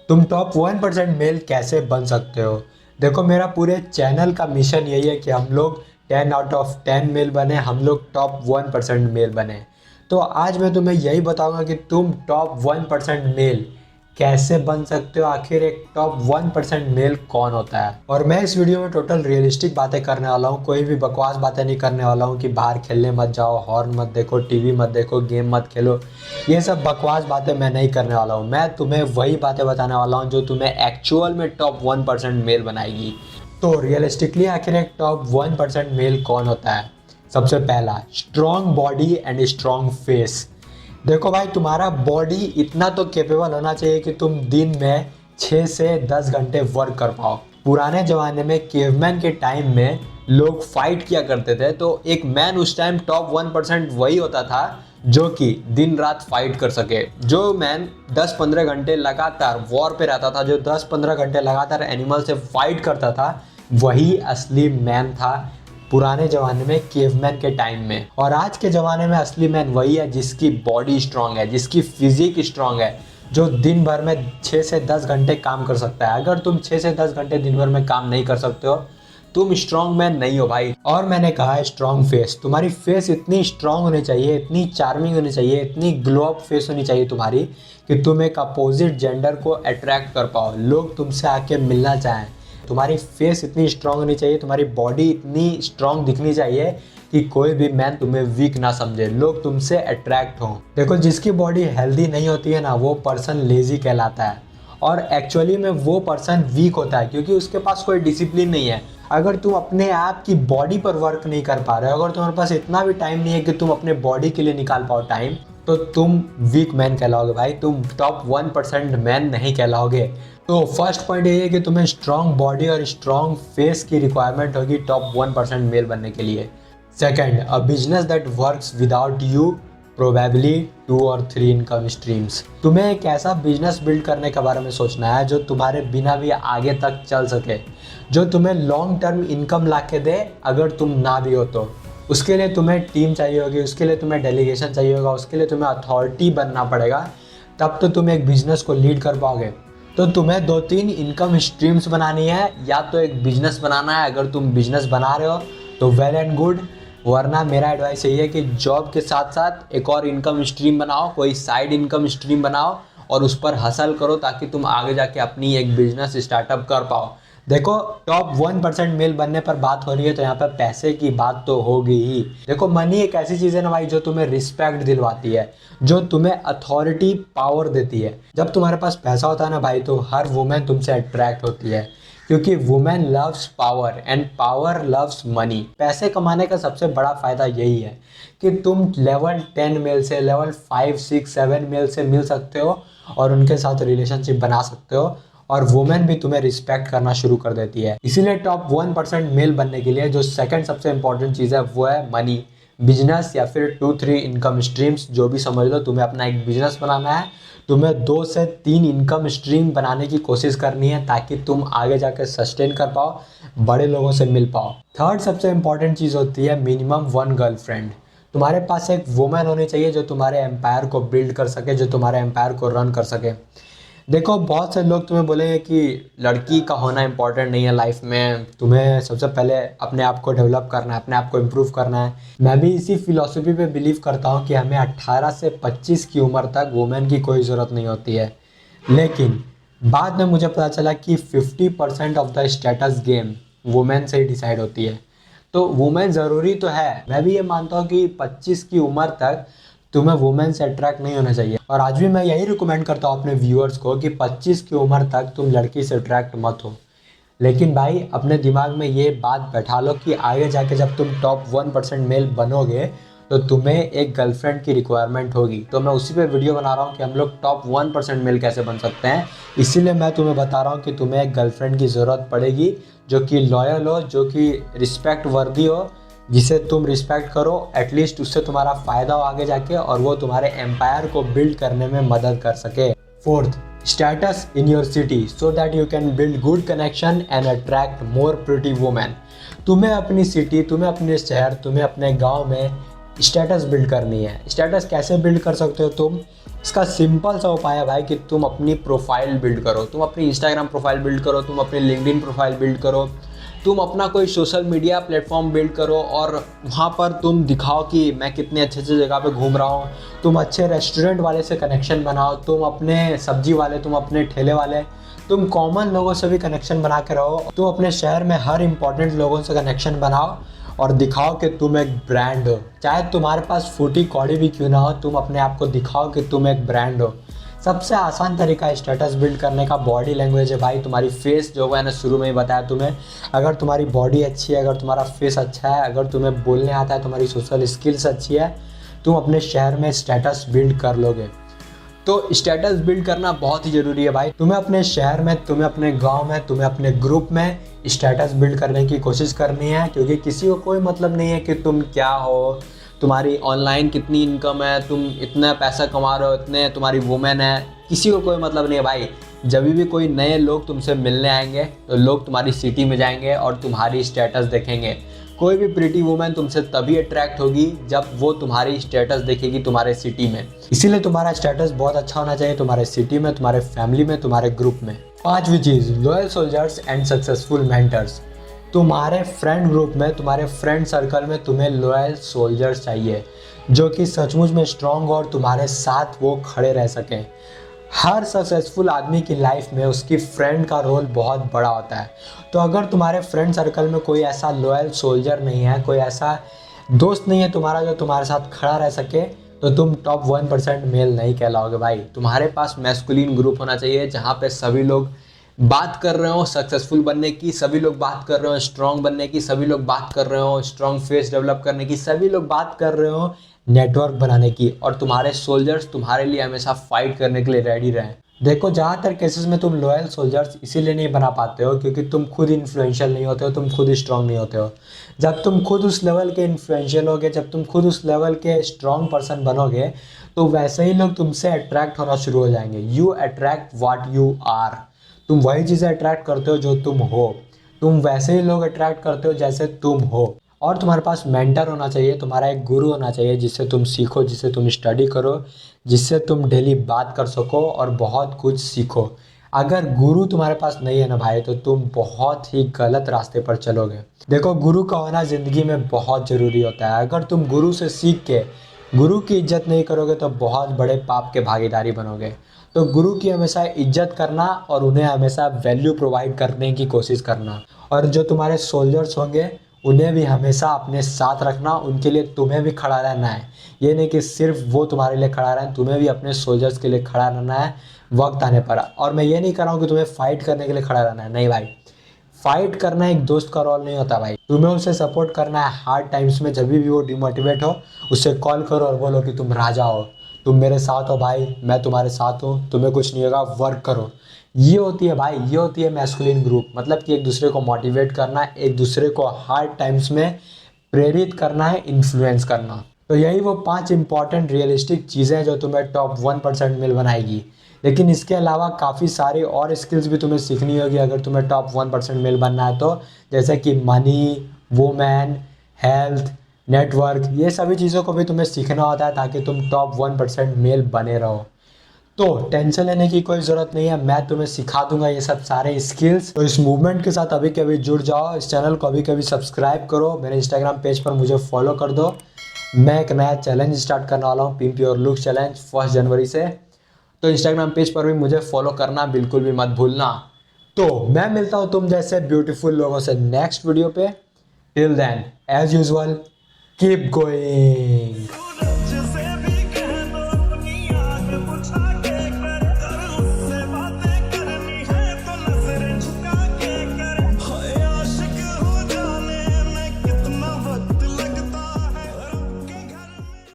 तुम top 1% mail कैसे बन सकते हो। देखो, मेरा पूरे चैनल का मिशन यही है कि हम लोग 10 आउट ऑफ 10 मेल बने, हम लोग टॉप 1% मेल बने। तो आज मैं तुम्हें यही बताऊंगा कि तुम टॉप 1% मेल कैसे बन सकते हो। आखिर एक टॉप 1% मेल कौन होता है। और मैं इस वीडियो में टोटल रियलिस्टिक बातें करने वाला हूँ, कोई भी बकवास बातें नहीं करने वाला हूँ कि बाहर खेलने मत जाओ, हॉर्न मत देखो, टीवी मत देखो, गेम मत खेलो। ये सब बकवास बातें मैं नहीं करने वाला हूँ। मैं तुम्हें वही बातें बताने वाला हूँ जो तुम्हें एक्चुअल में टॉप 1% मेल बनाएगी। तो रियलिस्टिकली आखिर एक टॉप 1% मेल कौन होता है। सबसे पहला, strong body and strong face. देखो भाई, तुम्हारा बॉडी इतना तो कैपेबल होना चाहिए कि तुम दिन में 6 से 10 घंटे वर्क कर पाओ। पुराने ज़माने में केवमैन के टाइम में लोग फाइट किया करते थे, तो एक मैन उस टाइम टॉप 1% वही होता था जो कि दिन रात फाइट कर सके। जो मैन 10-15 घंटे लगातार वॉर पे रहता था, जो 10-15 घंटे लगातार एनिमल से फाइट करता था, वही असली मैन था पुराने ज़माने में, केवमैन के टाइम में। और आज के ज़माने में असली मैन वही है जिसकी बॉडी स्ट्रांग है, जिसकी फिजिक स्ट्रांग है, जो दिन भर में 6 से 10 घंटे काम कर सकता है। अगर तुम 6 से 10 घंटे दिन भर में काम नहीं कर सकते हो, तुम स्ट्रांग मैन नहीं हो भाई। और मैंने कहा है स्ट्रांग फेस। तुम्हारी फेस इतनी स्ट्रांग होनी चाहिए, इतनी चार्मिंग होनी चाहिए, इतनी ग्लो अप फेस होनी चाहिए तुम्हारी कि तुम एक अपोजिट जेंडर को अट्रैक्ट कर पाओ, लोग तुमसे आके मिलना चाहें। तुम्हारी फेस इतनी स्ट्रांग होनी चाहिए, तुम्हारी बॉडी इतनी स्ट्रांग दिखनी चाहिए कि कोई भी मैन तुम्हें वीक ना समझे, लोग तुमसे अट्रैक्ट हों। देखो, जिसकी बॉडी हेल्दी नहीं होती है ना, वो पर्सन लेजी कहलाता है। और एक्चुअली में वो पर्सन वीक होता है क्योंकि उसके पास कोई डिसिप्लिन नहीं है। अगर तुम अपने आप की बॉडी पर वर्क नहीं कर पा रहे हो, अगर तुम्हारे पास इतना भी टाइम नहीं है कि तुम अपने बॉडी के लिए निकाल पाओ टाइम, तो तुम वीक मैन कहलाओगे भाई, तुम टॉप 1% मैन नहीं कहलाओगे। तो फर्स्ट पॉइंट ये है कि तुम्हें स्ट्रॉन्ग बॉडी और स्ट्रॉन्ग फेस की रिक्वायरमेंट होगी टॉप 1% मेल बनने के लिए। Second, a business that works without you, probably 2 और 3 इनकम स्ट्रीम्स। तुम्हें एक ऐसा बिजनेस बिल्ड करने के बारे में सोचना है जो तुम्हारे बिना भी आगे तक चल सके, जो तुम्हें लॉन्ग टर्म इनकम ला के दे अगर तुम ना भी हो तो। उसके लिए तुम्हें टीम चाहिए होगी, उसके लिए तुम्हें डेलीगेशन चाहिए होगा, उसके लिए तुम्हें अथॉरिटी बनना पड़ेगा, तब तो तुम एक बिजनेस को लीड कर पाओगे। तो तुम्हें 2-3 इनकम स्ट्रीम्स बनानी है, या तो एक बिजनेस बनाना है। अगर तुम बिजनेस बना रहे हो तो वेल एंड गुड, वरना मेरा एडवाइस यही है कि जॉब के साथ साथ एक और इनकम स्ट्रीम बनाओ, कोई साइड इनकम स्ट्रीम बनाओ और उस पर हसल करो ताकि तुम आगे जाके अपनी एक बिजनेस स्टार्टअप कर पाओ। देखो, टॉप 1% मेल बनने पर बात हो रही है तो यहाँ पर पैसे की बात तो होगी ही। देखो, मनी एक ऐसी चीज़ है ना भाई, जो तुम्हें रिस्पेक्ट दिलवाती है, जो तुम्हें अथॉरिटी पावर देती है। जब तुम्हारे पास पैसा होता है ना भाई, तो हर वुमेन तुमसे अट्रैक्ट होती है, क्योंकि women loves power and power loves money. पैसे कमाने का सबसे बड़ा फायदा यही है कि तुम लेवल 10 मेल से लेवल 5, 6, 7 मेल से मिल सकते हो और उनके साथ रिलेशनशिप बना सकते हो, और वुमेन भी तुम्हें रिस्पेक्ट करना शुरू कर देती है। इसीलिए टॉप 1% मेल बनने के लिए जो सेकंड सबसे इंपॉर्टेंट चीज़ है वो है मनी। बिजनेस या फिर 2-3 इनकम स्ट्रीम्स, जो भी समझ लो। तुम्हें अपना एक बिजनेस बनाना है, तुम्हें 2 से 3 इनकम स्ट्रीम बनाने की कोशिश करनी है ताकि तुम आगे जाकर सस्टेन कर पाओ, बड़े लोगों से मिल पाओ। थर्ड सबसे इंपॉर्टेंट चीज़ होती है मिनिमम 1 गर्लफ्रेंड। तुम्हारे पास एक वुमेन होनी चाहिए जो तुम्हारे एम्पायर को बिल्ड कर सके, जो तुम्हारे एम्पायर को रन कर सके। देखो, बहुत से लोग तुम्हें बोलेंगे कि लड़की का होना इंपॉर्टेंट नहीं है लाइफ में, तुम्हें सबसे पहले अपने आप को डेवलप करना है, अपने आप को इम्प्रूव करना है। मैं भी इसी फिलॉसफी पे बिलीव करता हूँ कि हमें 18 से 25 की उम्र तक वुमेन की कोई ज़रूरत नहीं होती है। लेकिन बाद में मुझे पता चला कि 50% of the status game women से ही डिसाइड होती है। तो वुमेन ज़रूरी तो है, मैं भी ये मानता हूँ कि 25 की उम्र तक तुम्हें वुमेन से अट्रैक्ट नहीं होना चाहिए। और आज भी मैं यही रिकमेंड करता हूँ अपने व्यूअर्स को कि 25 की उम्र तक तुम लड़की से अट्रैक्ट मत हो। लेकिन भाई, अपने दिमाग में ये बात बैठा लो कि आगे जाके जब तुम टॉप 1% मेल बनोगे तो तुम्हें एक गर्लफ्रेंड की रिक्वायरमेंट होगी। तो मैं उसी पे वीडियो बना रहा हूँ कि हम लोग टॉप 1% मेल कैसे बन सकते हैं। इसीलिए मैं तुम्हें बता रहा हूँ कि तुम्हें एक गर्लफ्रेंड की ज़रूरत पड़ेगी जो कि लॉयल हो, जो कि रिस्पेक्ट वर्दी हो, जिसे तुम रिस्पेक्ट करो। एटलीस्ट उससे तुम्हारा फ़ायदा हो आगे जाके, और वो तुम्हारे एम्पायर को बिल्ड करने में मदद कर सके। Fourth, status in your city so that you can build good connection and attract more pretty women. तुम्हें अपनी सिटी, तुम्हें अपने शहर, तुम्हें अपने गांव में स्टेटस बिल्ड करनी है। स्टेटस कैसे बिल्ड कर सकते हो तुम? इसका सिंपल सा उपाय है भाई कि तुम अपनी प्रोफाइल बिल्ड करो, तुम अपनी इंस्टाग्राम प्रोफाइल बिल्ड करो, तुम अपनी लिंक्डइन प्रोफाइल बिल्ड करो, तुम अपना कोई सोशल मीडिया प्लेटफॉर्म बिल्ड करो और वहाँ पर तुम दिखाओ कि मैं कितने अच्छे अच्छे जगह पे घूम रहा हूँ। तुम अच्छे रेस्टोरेंट वाले से कनेक्शन बनाओ, तुम अपने सब्जी वाले, तुम अपने ठेले वाले, तुम कॉमन लोगों से भी कनेक्शन बना के रहो। तुम अपने शहर में हर इंपॉर्टेंट लोगों से कनेक्शन बनाओ और दिखाओ कि तुम एक ब्रांड हो। चाहे तुम्हारे पास फूटी कौड़ी भी क्यों ना हो, तुम अपने आप को दिखाओ कि तुम एक ब्रांड हो। सबसे आसान तरीका है स्टेटस बिल्ड करने का बॉडी लैंग्वेज है भाई। तुम्हारी फेस जो मैंने शुरू में ही बताया तुम्हें, अगर तुम्हारी बॉडी अच्छी है, अगर तुम्हारा फेस अच्छा है, अगर तुम्हें बोलने आता है, तुम्हारी सोशल स्किल्स अच्छी है, तुम अपने शहर में स्टेटस बिल्ड कर लोगे। तो स्टेटस बिल्ड करना बहुत ही ज़रूरी है भाई। तुम्हें अपने शहर में, तुम्हें अपने गांव में, तुम्हें अपने ग्रुप में स्टेटस बिल्ड करने की कोशिश करनी है, क्योंकि किसी को कोई मतलब नहीं है कि तुम क्या हो, तुम्हारी ऑनलाइन कितनी इनकम है, तुम इतना पैसा कमा रहे हो, इतने तुम्हारी वुमेन है, किसी को कोई मतलब नहीं है भाई। जब भी कोई नए लोग तुमसे मिलने आएंगे तो लोग तुम्हारी सिटी में जाएंगे और तुम्हारी स्टेटस देखेंगे। कोई भी प्रिटी वुमेन तुमसे तभी अट्रैक्ट होगी जब वो तुम्हारी स्टेटस देखेगी तुम्हारे सिटी में। इसीलिए तुम्हारा स्टेटस बहुत अच्छा होना चाहिए तुम्हारे सिटी में, तुम्हारे फैमिली में, तुम्हारे ग्रुप में। पांचवी चीज़, loyal soldiers and successful mentors. तुम्हारे फ्रेंड ग्रुप में, तुम्हारे फ्रेंड सर्कल में तुम्हें लॉयल सोल्जर्स चाहिए जो कि सचमुच में स्ट्रांग और तुम्हारे साथ वो खड़े रह सकें। हर सक्सेसफुल आदमी की लाइफ में उसकी फ्रेंड का रोल बहुत बड़ा होता है। तो अगर तुम्हारे फ्रेंड सर्कल में कोई ऐसा लॉयल सोल्जर नहीं है, कोई ऐसा दोस्त नहीं है तुम्हारा जो तुम्हारे साथ खड़ा रह सके, तो तुम टॉप 1% मेल नहीं कहलाओगे भाई। तुम्हारे पास मैस्कुलिन ग्रुप होना चाहिए जहाँ पे सभी लोग बात कर रहे हो सक्सेसफुल बनने की, सभी लोग बात कर रहे हो स्ट्रांग बनने की, सभी लोग बात कर रहे हो स्ट्रांग फेस डेवलप करने की, सभी लोग बात कर रहे हो नेटवर्क बनाने की, और तुम्हारे सोल्जर्स तुम्हारे लिए हमेशा फाइट करने के लिए रेडी रहें। देखो, ज़्यादातर केसेस में तुम लॉयल सोल्जर्स इसीलिए नहीं बना पाते हो क्योंकि तुम खुद इन्फ्लुएंशियल नहीं होते हो, तुम खुद स्ट्रांग नहीं होते हो। जब तुम खुद उस लेवल के इन्फ्लुएंशियल होगे, जब तुम खुद उस लेवल के स्ट्रांग पर्सन बनोगे, तो वैसे ही लोग तुमसे अट्रैक्ट होना शुरू हो जाएंगे। You attract what you are. तुम वही चीज़ें अट्रैक्ट करते हो जो तुम हो। तुम वैसे ही लोग अट्रैक्ट करते हो जैसे तुम हो। और तुम्हारे पास मेंटर होना चाहिए, तुम्हारा एक गुरु होना चाहिए जिससे तुम सीखो, जिससे तुम स्टडी करो, जिससे तुम डेली बात कर सको और बहुत कुछ सीखो। अगर गुरु तुम्हारे पास नहीं है ना भाई, तो तुम बहुत ही गलत रास्ते पर चलोगे। देखो, गुरु का होना ज़िंदगी में बहुत ज़रूरी होता है। अगर तुम गुरु से सीख के गुरु की इज्जत नहीं करोगे तो बहुत बड़े पाप के भागीदारी बनोगे। तो गुरु की हमेशा इज्जत करना और उन्हें हमेशा वैल्यू प्रोवाइड करने की कोशिश करना। और जो तुम्हारे सोल्जर्स होंगे उन्हें भी हमेशा अपने साथ रखना, उनके लिए तुम्हें भी खड़ा रहना है। ये नहीं कि सिर्फ वो तुम्हारे लिए खड़ा रहें, तुम्हें भी अपने सोल्जर्स के लिए खड़ा रहना है वक्त आने पर। और मैं ये नहीं कर रहा हूँ कि तुम्हें फाइट करने के लिए खड़ा रहना है, नहीं भाई। फाइट करना एक दोस्त का रोल नहीं होता भाई। तुम्हें उसे सपोर्ट करना है हार्ड टाइम्स में। जब भी वो डिमोटिवेट हो, उसे कॉल करो और बोलो कि तुम राजा हो, तुम मेरे साथ हो भाई, मैं तुम्हारे साथ हूँ, तुम्हें कुछ नहीं होगा, वर्क करो। ये होती है भाई, ये होती है मैस्कुलिन ग्रुप। मतलब कि एक दूसरे को मोटिवेट करना, एक दूसरे को हार्ड टाइम्स में प्रेरित करना है, इन्फ्लुएंस करना। तो यही वो 5 इंपॉर्टेंट रियलिस्टिक चीज़ें हैं जो तुम्हें टॉप 1% मेल बनाएगी। लेकिन इसके अलावा काफ़ी सारी और स्किल्स भी तुम्हें सीखनी होगी अगर तुम्हें टॉप 1% मेल बनना है तो। जैसे कि मनी, वुमेन, हेल्थ, नेटवर्क, ये सभी चीज़ों को भी तुम्हें सीखना होता है ताकि तुम टॉप 1% मेल बने रहो। तो टेंशन लेने की कोई ज़रूरत नहीं है, मैं तुम्हें सिखा दूंगा ये सब सारे स्किल्स। तो इस मूवमेंट के साथ अभी कभी जुड़ जाओ, इस चैनल को अभी कभी सब्सक्राइब करो, मेरे इंस्टाग्राम पेज पर मुझे फॉलो कर दो। मैं एक नया चैलेंज स्टार्ट करने वाला हूँ, पिंप योर लुक चैलेंज 1 जनवरी से। तो इंस्टाग्राम पेज पर भी मुझे फॉलो करना बिल्कुल भी मत भूलना। तो मैं मिलता हूँ तुम जैसे ब्यूटीफुल लोगों से नेक्स्ट वीडियो पे। Till then as usual keep going.